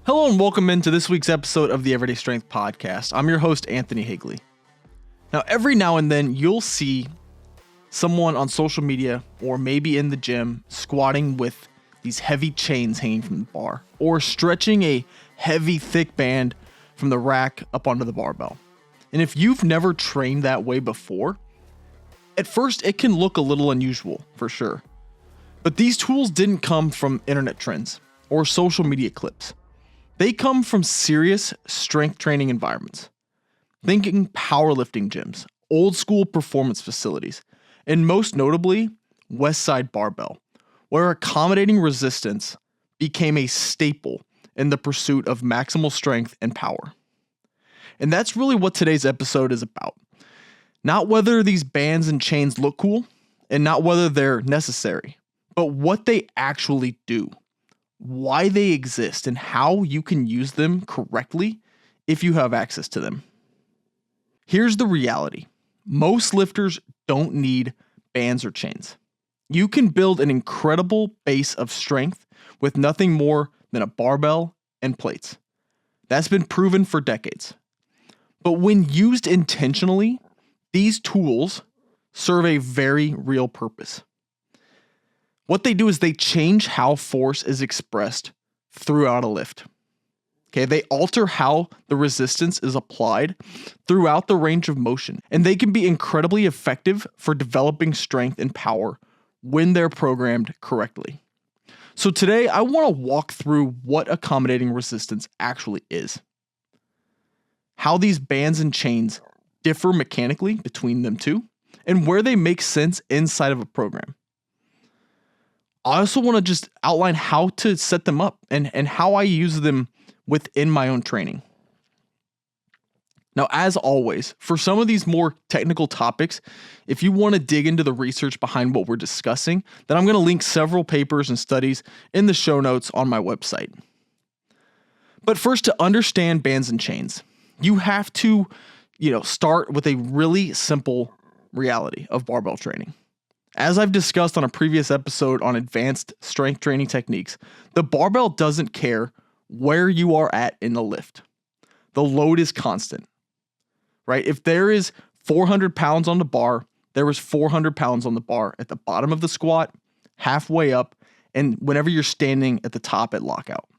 Hello and welcome into this week's episode of the Everyday Strength Podcast. I'm your host, Anthony Higley. Now, every now and then you'll see someone on social media or maybe in the gym squatting with these heavy chains hanging from the bar or stretching a heavy, thick band from the rack up onto the barbell. And if you've never trained that way before, at first it can look a little unusual for sure. But these tools didn't come from internet trends or social media clips. They come from serious strength training environments. Thinking powerlifting gyms, old school performance facilities, and most notably, Westside Barbell, where accommodating resistance became a staple in the pursuit of maximal strength and power. And that's really what today's episode is about. Not whether these bands and chains look cool, and not whether they're necessary, but what they actually do. Why they exist and how you can use them correctly if you have access to them. Here's the reality. Most lifters don't need bands or chains. You can build an incredible base of strength with nothing more than a barbell and plates. That's been proven for decades. But when used intentionally, these tools serve a very real purpose. What they do is they change how force is expressed throughout a lift. Okay, they alter how the resistance is applied throughout the range of motion, and they can be incredibly effective for developing strength and power when they're programmed correctly. So today I want to walk through what accommodating resistance actually is, how these bands and chains differ mechanically between them two, and where they make sense inside of a program. I also want to just outline how to set them up and how I use them within my own training. Now, as always, for some of these more technical topics, if you want to dig into the research behind what we're discussing, then I'm going to link several papers and studies in the show notes on my website. But first, to understand bands and chains, you have to, start with a really simple reality of barbell training. As I've discussed on a previous episode on advanced strength training techniques, the barbell doesn't care where you are at in the lift. The load is constant, right? If there is 400 pounds on the bar, there is 400 pounds on the bar at the bottom of the squat, halfway up, and whenever you're standing at the top at lockout.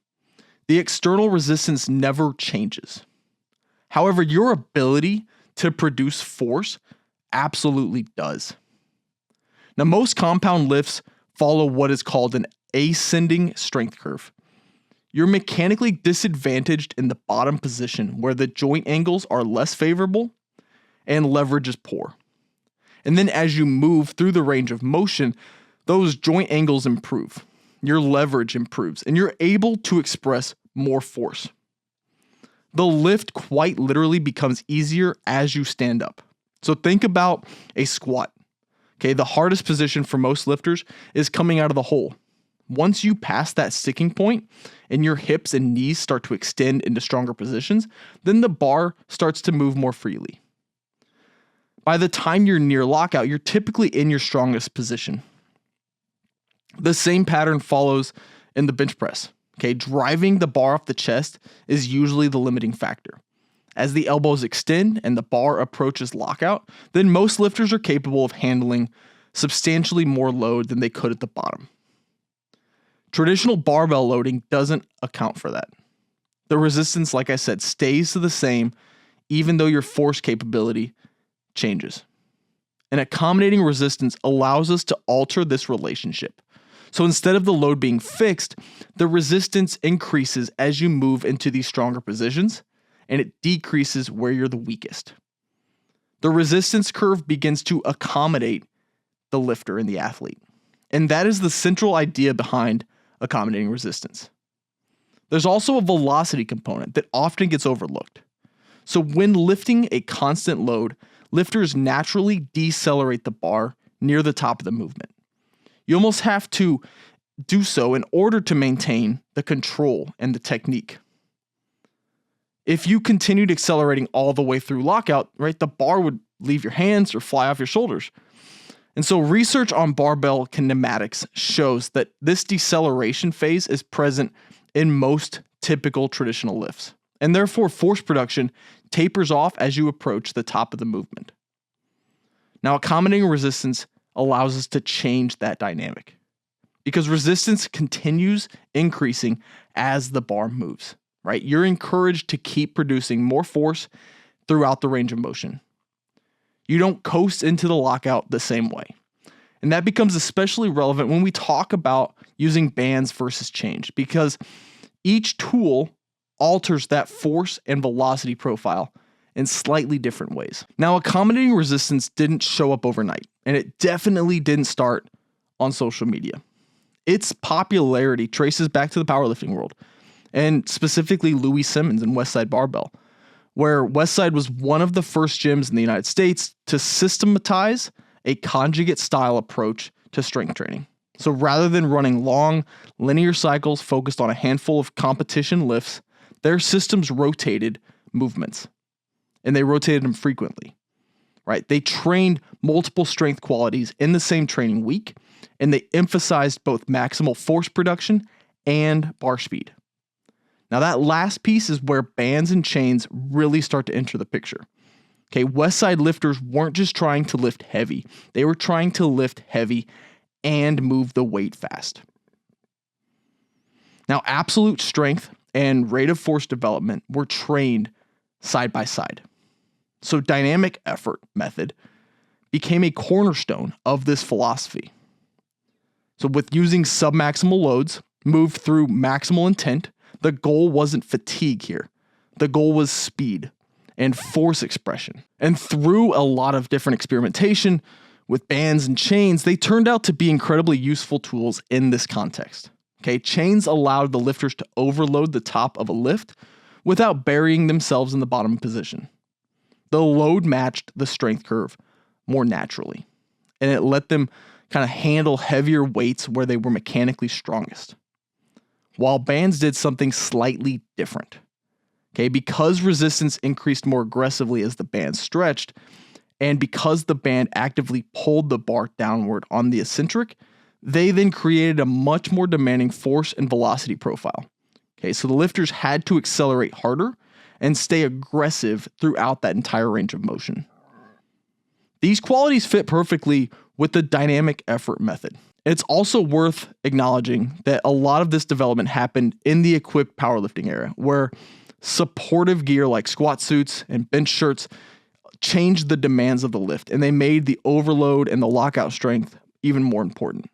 The external resistance never changes. However, your ability to produce force absolutely does. Now, most compound lifts follow what is called an ascending strength curve. You're mechanically disadvantaged in the bottom position where the joint angles are less favorable and leverage is poor. And then as you move through the range of motion, those joint angles improve. Your leverage improves and you're able to express more force. The lift quite literally becomes easier as you stand up. So think about a squat. Okay, the hardest position for most lifters is coming out of the hole. Once you pass that sticking point and your hips and knees start to extend into stronger positions, then the bar starts to move more freely. By the time you're near lockout, you're typically in your strongest position. The same pattern follows in the bench press. Okay, driving the bar off the chest is usually the limiting factor. As the elbows extend and the bar approaches lockout, then most lifters are capable of handling substantially more load than they could at the bottom. Traditional barbell loading doesn't account for that. The resistance, like I said, stays the same even though your force capability changes. And accommodating resistance allows us to alter this relationship. So instead of the load being fixed, the resistance increases as you move into these stronger positions, and it decreases where you're the weakest. The resistance curve begins to accommodate the lifter and the athlete. And that is the central idea behind accommodating resistance. There's also a velocity component that often gets overlooked. So when lifting a constant load, lifters naturally decelerate the bar near the top of the movement. You almost have to do so in order to maintain the control and the technique. If you continued accelerating all the way through lockout, right, the bar would leave your hands or fly off your shoulders. And so research on barbell kinematics shows that this deceleration phase is present in most typical traditional lifts, and therefore force production tapers off as you approach the top of the movement. Now, accommodating resistance allows us to change that dynamic because resistance continues increasing as the bar moves, right? You're encouraged to keep producing more force throughout the range of motion. You don't coast into the lockout the same way. And that becomes especially relevant when we talk about using bands versus chains, because each tool alters that force and velocity profile in slightly different ways. Now, accommodating resistance didn't show up overnight, and it definitely didn't start on social media. Its popularity traces back to the powerlifting world, and specifically Louis Simmons and Westside Barbell, where Westside was one of the first gyms in the United States to systematize a conjugate style approach to strength training. So rather than running long, linear cycles focused on a handful of competition lifts, their systems rotated movements, and they rotated them frequently, right? They trained multiple strength qualities in the same training week, and they emphasized both maximal force production and bar speed. Now, that last piece is where bands and chains really start to enter the picture. Okay, Westside lifters weren't just trying to lift heavy. They were trying to lift heavy and move the weight fast. Now, absolute strength and rate of force development were trained side by side. So dynamic effort method became a cornerstone of this philosophy. So with using submaximal loads, moved through maximal intent, the goal wasn't fatigue here. The goal was speed and force expression. And through a lot of different experimentation with bands and chains, they turned out to be incredibly useful tools in this context. Okay, chains allowed the lifters to overload the top of a lift without burying themselves in the bottom position. The load matched the strength curve more naturally, and it let them kind of handle heavier weights where they were mechanically strongest. While bands did something slightly different. Okay, because resistance increased more aggressively as the band stretched, and because the band actively pulled the bar downward on the eccentric, they then created a much more demanding force and velocity profile. Okay, so the lifters had to accelerate harder and stay aggressive throughout that entire range of motion. These qualities fit perfectly with the dynamic effort method. It's also worth acknowledging that a lot of this development happened in the equipped powerlifting era, where supportive gear like squat suits and bench shirts changed the demands of the lift, and they made the overload and the lockout strength even more important.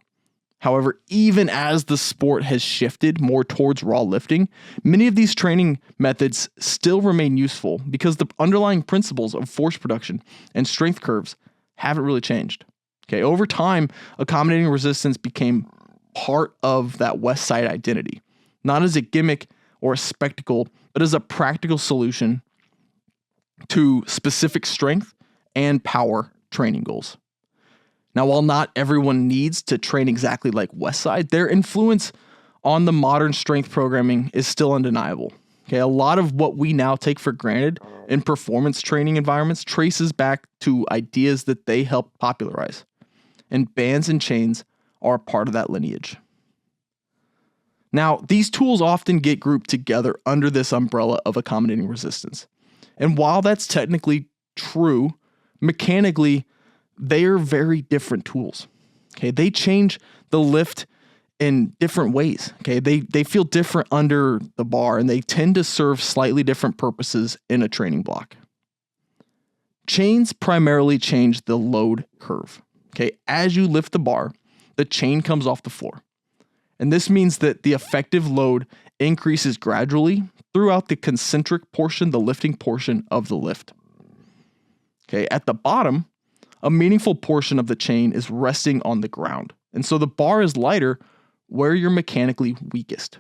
However, even as the sport has shifted more towards raw lifting, many of these training methods still remain useful because the underlying principles of force production and strength curves haven't really changed. Okay, over time, accommodating resistance became part of that Westside identity, not as a gimmick or a spectacle, but as a practical solution to specific strength and power training goals. Now, while not everyone needs to train exactly like Westside, their influence on the modern strength programming is still undeniable. Okay, a lot of what we now take for granted in performance training environments traces back to ideas that they helped popularize. And bands and chains are a part of that lineage. Now, these tools often get grouped together under this umbrella of accommodating resistance. And while that's technically true, mechanically, they are very different tools. Okay, they change the lift in different ways. Okay, they feel different under the bar, and they tend to serve slightly different purposes in a training block. Chains primarily change the load curve. Okay, as you lift the bar, the chain comes off the floor. And this means that the effective load increases gradually throughout the concentric portion, the lifting portion of the lift. Okay, at the bottom, a meaningful portion of the chain is resting on the ground. And so the bar is lighter where you're mechanically weakest.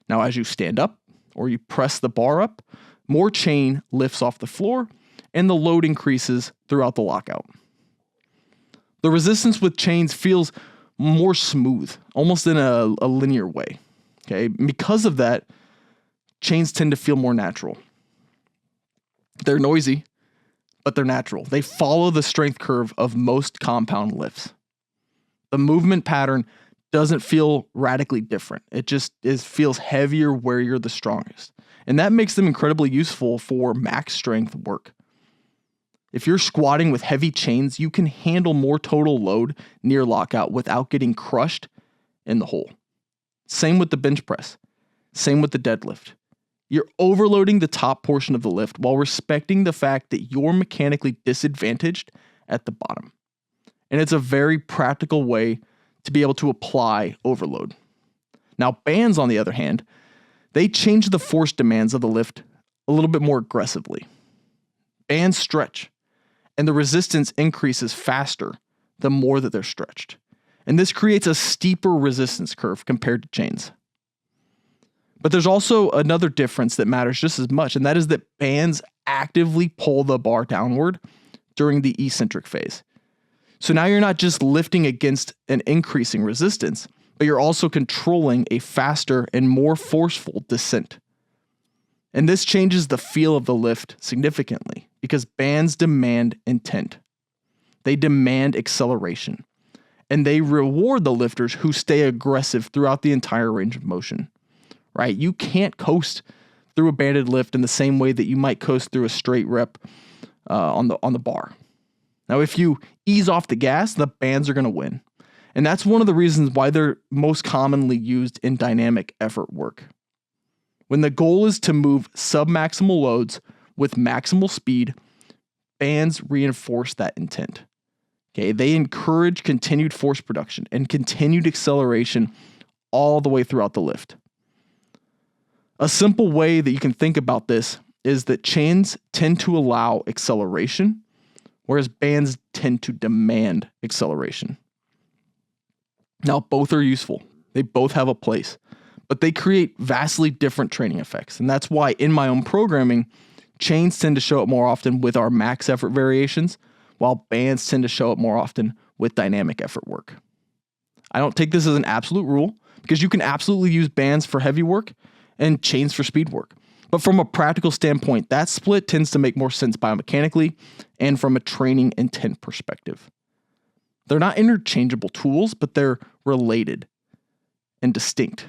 Now, as you stand up or you press the bar up, more chain lifts off the floor and the load increases throughout the lockout. The resistance with chains feels more smooth, almost in a linear way. Okay, because of that, chains tend to feel more natural. They're noisy, but they're natural. They follow the strength curve of most compound lifts. The movement pattern doesn't feel radically different. It just feels heavier where you're the strongest. And that makes them incredibly useful for max strength work. If you're squatting with heavy chains, you can handle more total load near lockout without getting crushed in the hole. Same with the bench press. Same with the deadlift. You're overloading the top portion of the lift while respecting the fact that you're mechanically disadvantaged at the bottom. And it's a very practical way to be able to apply overload. Now, bands, on the other hand, they change the force demands of the lift a little bit more aggressively. Bands stretch, and the resistance increases faster the more that they're stretched. And this creates a steeper resistance curve compared to chains. But there's also another difference that matters just as much, and that is that bands actively pull the bar downward during the eccentric phase. So now you're not just lifting against an increasing resistance, but you're also controlling a faster and more forceful descent. And this changes the feel of the lift significantly because bands demand intent. They demand acceleration. And they reward the lifters who stay aggressive throughout the entire range of motion. Right? You can't coast through a banded lift in the same way that you might coast through a straight rep on the bar. Now, if you ease off the gas, the bands are going to win. And that's one of the reasons why they're most commonly used in dynamic effort work. When the goal is to move submaximal loads with maximal speed, bands reinforce that intent. Okay, they encourage continued force production and continued acceleration all the way throughout the lift. A simple way that you can think about this is that chains tend to allow acceleration, whereas bands tend to demand acceleration. Now, both are useful. They both have a place, but they create vastly different training effects. And that's why in my own programming, chains tend to show up more often with our max effort variations, while bands tend to show up more often with dynamic effort work. I don't take this as an absolute rule because you can absolutely use bands for heavy work and chains for speed work. But from a practical standpoint, that split tends to make more sense biomechanically and from a training intent perspective. They're not interchangeable tools, but they're related and distinct.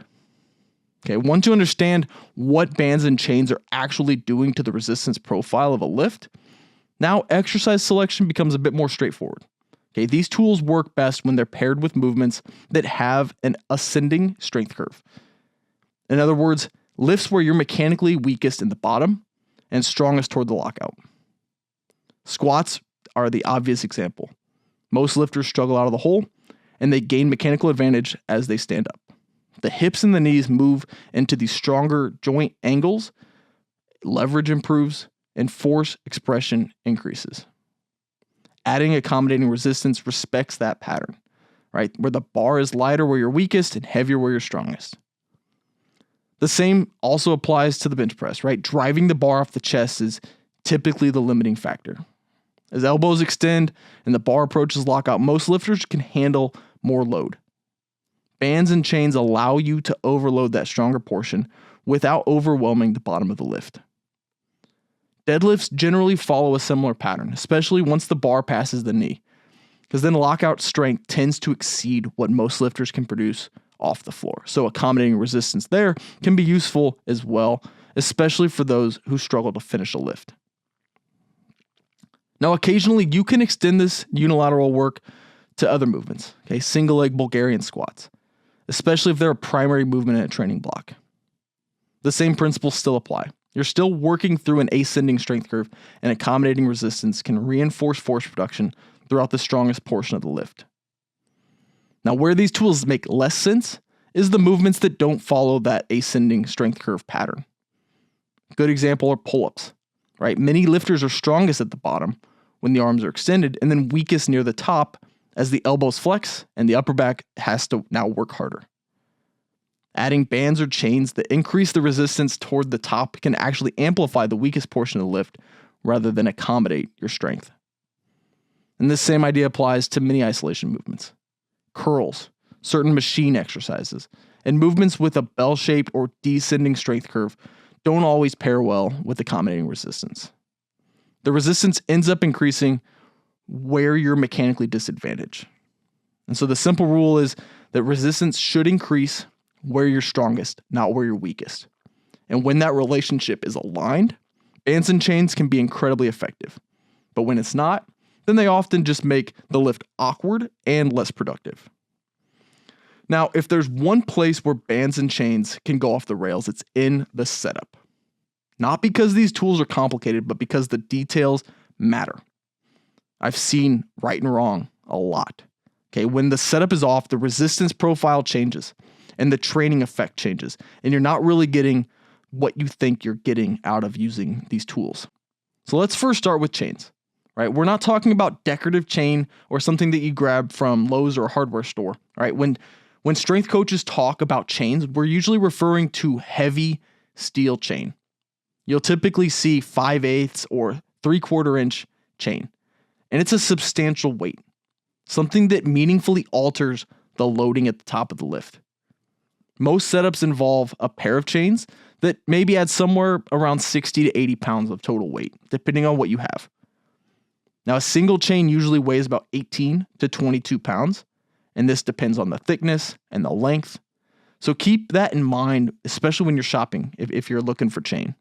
Okay, once you understand what bands and chains are actually doing to the resistance profile of a lift, now exercise selection becomes a bit more straightforward. Okay, these tools work best when they're paired with movements that have an ascending strength curve. In other words, lifts where you're mechanically weakest in the bottom and strongest toward the lockout. Squats are the obvious example. Most lifters struggle out of the hole, and they gain mechanical advantage as they stand up. The hips and the knees move into these stronger joint angles, leverage improves, and force expression increases. Adding accommodating resistance respects that pattern, right? Where the bar is lighter where you're weakest and heavier where you're strongest. The same also applies to the bench press, right? Driving the bar off the chest is typically the limiting factor. As elbows extend and the bar approaches lockout, most lifters can handle more load. Bands and chains allow you to overload that stronger portion without overwhelming the bottom of the lift. Deadlifts generally follow a similar pattern, especially once the bar passes the knee, because then lockout strength tends to exceed what most lifters can produce off the floor. So accommodating resistance there can be useful as well, especially for those who struggle to finish a lift. Now, occasionally you can extend this unilateral work to other movements, okay, single leg Bulgarian squats, especially if they're a primary movement in a training block. The same principles still apply. You're still working through an ascending strength curve, and accommodating resistance can reinforce force production throughout the strongest portion of the lift. Now, where these tools make less sense is the movements that don't follow that ascending strength curve pattern. Good example are pull-ups, right? Many lifters are strongest at the bottom when the arms are extended, and then weakest near the top as the elbows flex and the upper back has to now work harder. Adding bands or chains that increase the resistance toward the top can actually amplify the weakest portion of the lift rather than accommodate your strength. And this same idea applies to many isolation movements, curls, certain machine exercises, and movements with a bell-shaped or descending strength curve don't always pair well with accommodating resistance. The resistance ends up increasing where you're mechanically disadvantaged. And so the simple rule is that resistance should increase where you're strongest, not where you're weakest. And when that relationship is aligned, bands and chains can be incredibly effective. But when it's not, then they often just make the lift awkward and less productive. Now, if there's one place where bands and chains can go off the rails, it's in the setup. Not because these tools are complicated, but because the details matter. I've seen right and wrong a lot. Okay, when the setup is off, the resistance profile changes and the training effect changes, and you're not really getting what you think you're getting out of using these tools. So let's first start with chains, right? We're not talking about decorative chain or something that you grab from Lowe's or a hardware store, right? When strength coaches talk about chains, we're usually referring to heavy steel chain. You'll typically see 5/8 or 3/4 inch chain, and it's a substantial weight, something that meaningfully alters the loading at the top of the lift. Most setups involve a pair of chains that maybe add somewhere around 60 to 80 pounds of total weight, depending on what you have. Now, a single chain usually weighs about 18 to 22 pounds, and this depends on the thickness and the length. So keep that in mind, especially when you're shopping, if you're looking for chain.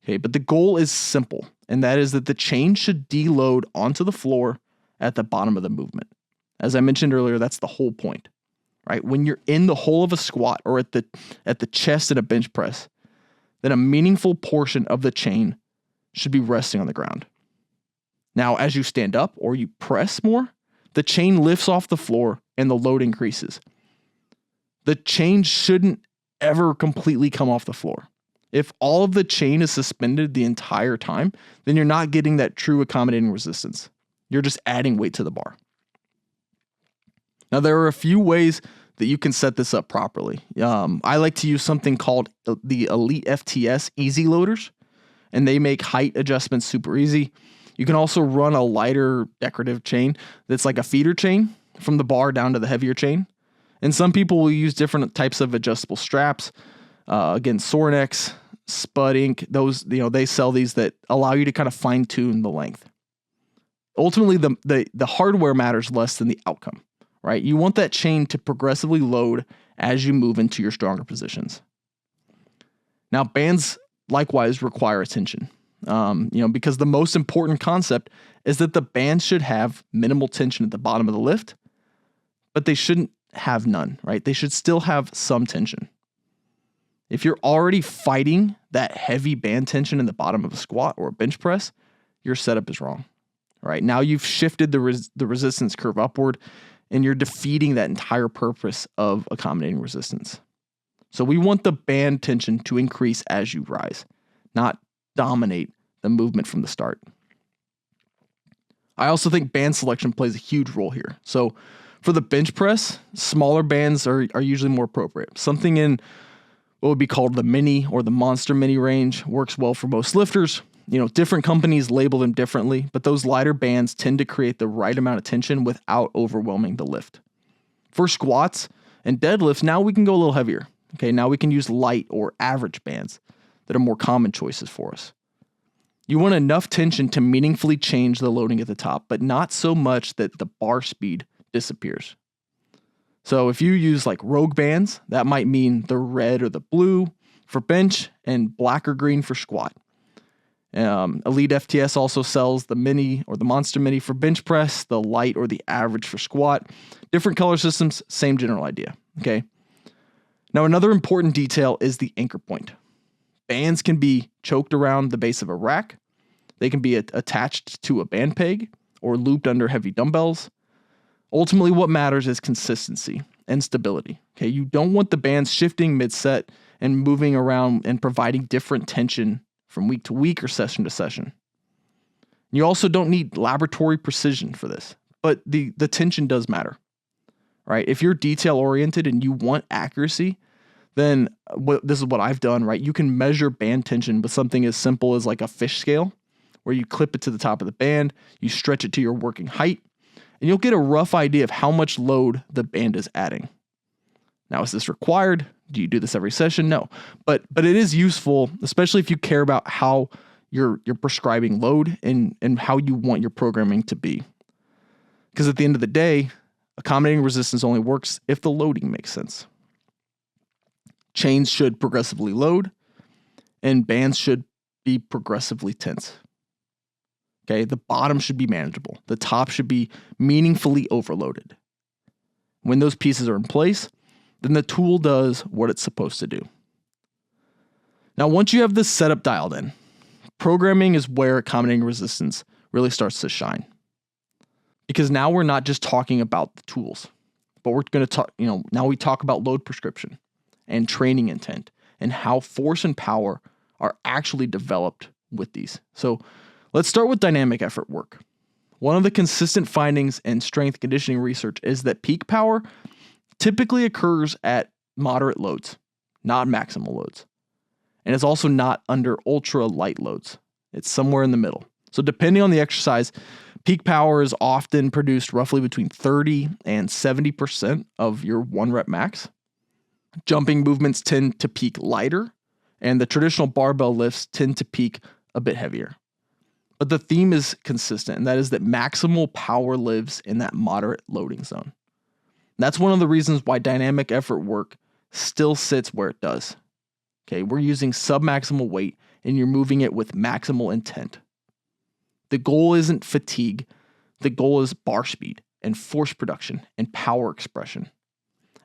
Okay, but the goal is simple, and that is that the chain should deload onto the floor at the bottom of the movement. As I mentioned earlier, that's the whole point, right? When you're in the hole of a squat or at the chest in a bench press, then a meaningful portion of the chain should be resting on the ground. Now, as you stand up or you press more, the chain lifts off the floor and the load increases. The chain shouldn't ever completely come off the floor. If all of the chain is suspended the entire time, then you're not getting that true accommodating resistance. You're just adding weight to the bar. Now, there are a few ways that you can set this up properly. I like to use something called the Elite FTS Easy Loaders, and they make height adjustments super easy. You can also run a lighter decorative chain that's like a feeder chain from the bar down to the heavier chain. And some people will use different types of adjustable straps. Again, Sornex, Spud Inc., those, they sell these that allow you to kind of fine tune the length. Ultimately, the hardware matters less than the outcome, right? You want that chain to progressively load as you move into your stronger positions. Now, bands likewise require attention, because the most important concept is that the band should have minimal tension at the bottom of the lift, but they shouldn't have none, right? They should still have some tension. If you're already fighting that heavy band tension in the bottom of a squat or a bench press, your setup is wrong. Right? Now you've shifted the resistance curve upward, and you're defeating that entire purpose of accommodating resistance. So we want the band tension to increase as you rise, not dominate the movement from the start. I also think band selection plays a huge role here. So for the bench press, smaller bands are usually more appropriate. Something in what would be called the mini or the monster mini range works well for most lifters. Different companies label them differently, but those lighter bands tend to create the right amount of tension without overwhelming the lift. For squats and deadlifts, now we can go a little heavier. Okay, now we can use light or average bands that are more common choices for us. You want enough tension to meaningfully change the loading at the top, but not so much that the bar speed disappears. So if you use like rogue bands, that might mean the red or the blue for bench and black or green for squat. Elite FTS also sells the mini or the monster mini for bench press, the light or the average for squat. Different color systems, same general idea. Okay. Now, another important detail is the anchor point. Bands can be choked around the base of a rack. They can be attached to a band peg or looped under heavy dumbbells. Ultimately, what matters is consistency and stability. Okay, you don't want the bands shifting mid-set and moving around and providing different tension from week to week or session to session. You also don't need laboratory precision for this, but the tension does matter, right? If you're detail-oriented and you want accuracy, then this is what I've done, right? You can measure band tension with something as simple as like a fish scale, where you clip it to the top of the band, you stretch it to your working height, and you'll get a rough idea of how much load the band is adding. Now, is this required? Do you do this every session? No, but it is useful, especially if you care about how you're prescribing load and how you want your programming to be. Because at the end of the day, Accommodating resistance only works if the loading makes sense. Chains should progressively load, and bands should be progressively tense. Okay, the bottom should be manageable. The top should be meaningfully overloaded. When those pieces are in place, then the tool does what it's supposed to do. Now, once you have this setup dialed in, programming is where accommodating resistance really starts to shine. Because now we're not just talking about the tools, but we're going to talk, now we talk about load prescription and training intent and how force and power are actually developed with these. So let's start with dynamic effort work. One of the consistent findings in strength conditioning research is that peak power typically occurs at moderate loads, not maximal loads. And it's also not under ultra light loads. It's somewhere in the middle. So depending on the exercise, peak power is often produced roughly between 30 and 70% of your 1 rep max. Jumping movements tend to peak lighter, and the traditional barbell lifts tend to peak a bit heavier. But the theme is consistent, and that is that maximal power lives in that moderate loading zone. That's one of the reasons why dynamic effort work still sits where it does. Okay, we're using submaximal weight, and you're moving it with maximal intent. The goal isn't fatigue. The goal is bar speed and force production and power expression.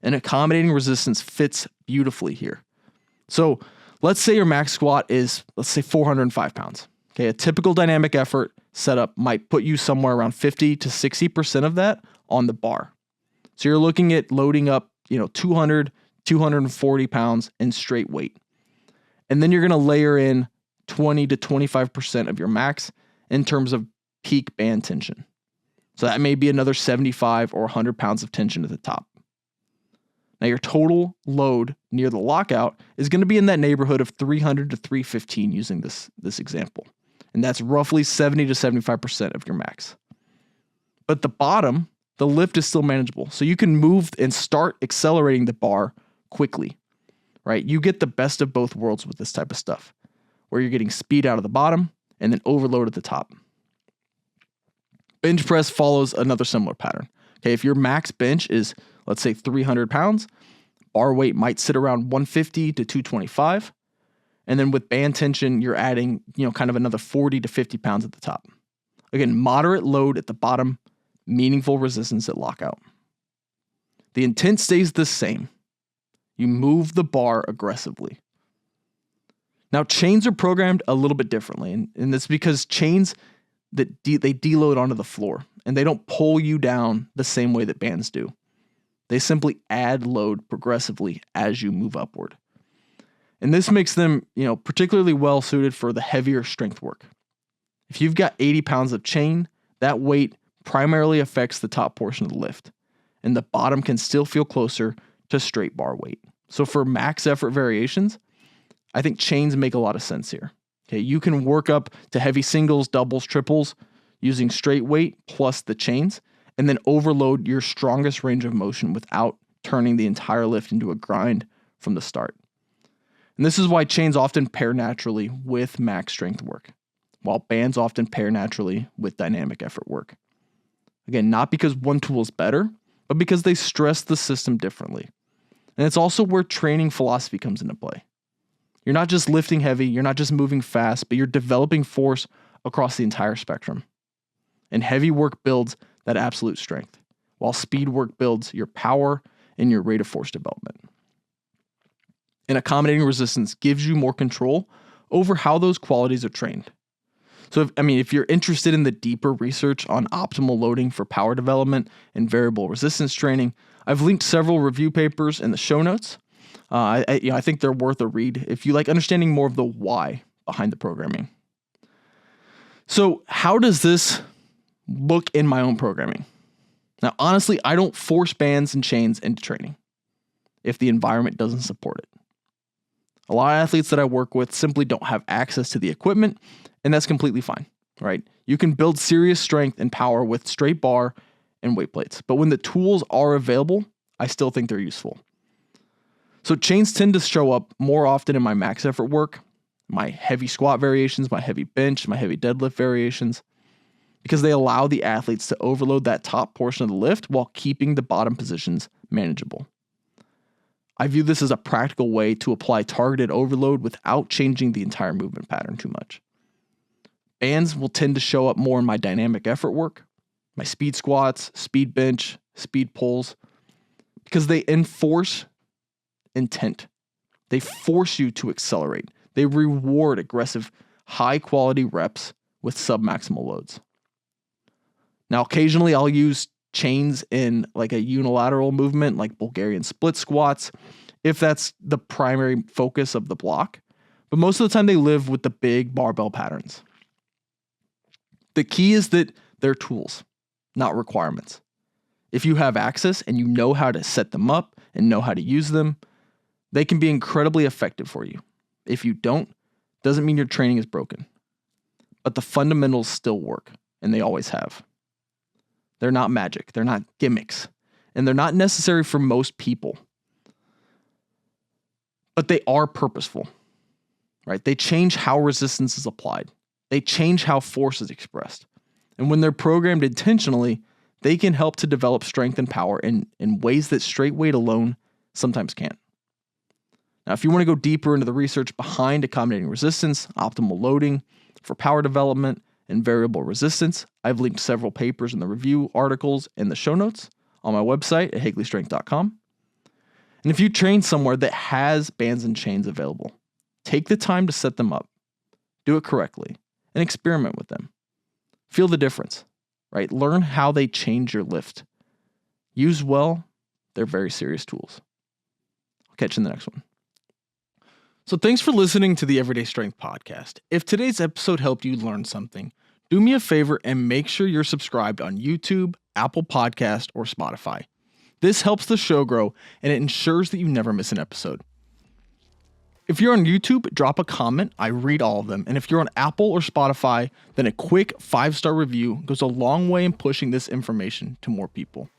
And accommodating resistance fits beautifully here. So let's say your max squat is, 405 pounds. Okay, a typical dynamic effort setup might put you somewhere around 50 to 60% of that on the bar. So you're looking at loading up, 200, 240 pounds in straight weight. And then you're going to layer in 20 to 25% of your max in terms of peak band tension. So that may be another 75 or 100 pounds of tension at the top. Now your total load near the lockout is going to be in that neighborhood of 300 to 315 using this example. And that's roughly 70 to 75% of your max. But the bottom, the lift is still manageable. So you can move and start accelerating the bar quickly, right? You get the best of both worlds with this type of stuff, where you're getting speed out of the bottom and then overload at the top. Bench press follows another similar pattern. Okay, if your max bench is, let's say 300 pounds, bar weight might sit around 150 to 225. And then with band tension, you're adding, kind of another 40 to 50 pounds at the top. Again, moderate load at the bottom, meaningful resistance at lockout. The intent stays the same. You move the bar aggressively. Now, chains are programmed a little bit differently, and that's because chains, they deload onto the floor, and they don't pull you down the same way that bands do. They simply add load progressively as you move upward. And this makes them, particularly well suited for the heavier strength work. If you've got 80 pounds of chain, that weight primarily affects the top portion of the lift, and the bottom can still feel closer to straight bar weight. So for max effort variations, I think chains make a lot of sense here. Okay, you can work up to heavy singles, doubles, triples using straight weight plus the chains, and then overload your strongest range of motion without turning the entire lift into a grind from the start. And this is why chains often pair naturally with max strength work, while bands often pair naturally with dynamic effort work. Again, not because one tool is better, but because they stress the system differently. And it's also where training philosophy comes into play. You're not just lifting heavy, you're not just moving fast, but you're developing force across the entire spectrum. And heavy work builds that absolute strength, while speed work builds your power and your rate of force development. And accommodating resistance gives you more control over how those qualities are trained. So, if you're interested in the deeper research on optimal loading for power development and variable resistance training, I've linked several review papers in the show notes. I think they're worth a read if you like understanding more of the why behind the programming. So how does this look in my own programming? Now, honestly, I don't force bands and chains into training if the environment doesn't support it. A lot of athletes that I work with simply don't have access to the equipment, and that's completely fine, right? You can build serious strength and power with straight bar and weight plates, but when the tools are available, I still think they're useful. So chains tend to show up more often in my max effort work, my heavy squat variations, my heavy bench, my heavy deadlift variations. because they allow the athletes to overload that top portion of the lift while keeping the bottom positions manageable. I view this as a practical way to apply targeted overload without changing the entire movement pattern too much. Bands will tend to show up more in my dynamic effort work, my speed squats, speed bench, speed pulls, because they enforce intent. They force you to accelerate. They reward aggressive, high-quality reps with submaximal loads. Now, occasionally I'll use chains in like a unilateral movement like Bulgarian split squats if that's the primary focus of the block, but most of the time they live with the big barbell patterns. The key is that they're tools, not requirements. If you have access and you know how to set them up and know how to use them, they can be incredibly effective for you. If you don't, doesn't mean your training is broken. But the fundamentals still work, and they always have. They're not magic, they're not gimmicks, and they're not necessary for most people. But they are purposeful, right? They change how resistance is applied. They change how force is expressed. And when they're programmed intentionally, they can help to develop strength and power in ways that straight weight alone sometimes can't. Now, if you want to go deeper into the research behind accommodating resistance, optimal loading for power development, and variable resistance, I've linked several papers in the review articles in the show notes on my website at hagleystrength.com. And if you train somewhere that has bands and chains available, take the time to set them up, do it correctly, and experiment with them. Feel the difference, right? Learn how they change your lift. Used well, they're very serious tools. I'll catch you in the next one. So thanks for listening to the Everyday Strength Podcast. If today's episode helped you learn something, do me a favor and make sure you're subscribed on YouTube, Apple Podcast, or Spotify. This helps the show grow and it ensures that you never miss an episode. If you're on YouTube, drop a comment. I read all of them. And if you're on Apple or Spotify, then a quick 5-star review goes a long way in pushing this information to more people.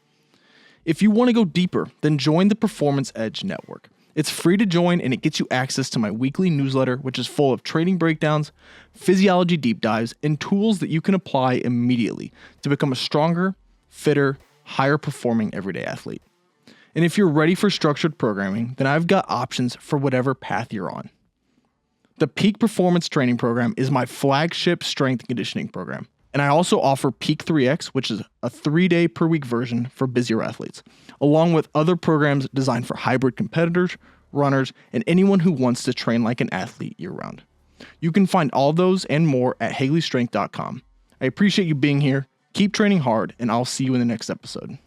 If you want to go deeper, then join the Performance Edge Network. It's free to join and it gets you access to my weekly newsletter, which is full of training breakdowns, physiology deep dives, and tools that you can apply immediately to become a stronger, fitter, higher performing everyday athlete. And if you're ready for structured programming, then I've got options for whatever path you're on. The Peak Performance Training Program is my flagship strength and conditioning program. And I also offer Peak 3X, which is a 3-day per week version for busier athletes, along with other programs designed for hybrid competitors, runners, and anyone who wants to train like an athlete year-round. You can find all those and more at hagleystrength.com. I appreciate you being here. Keep training hard, and I'll see you in the next episode.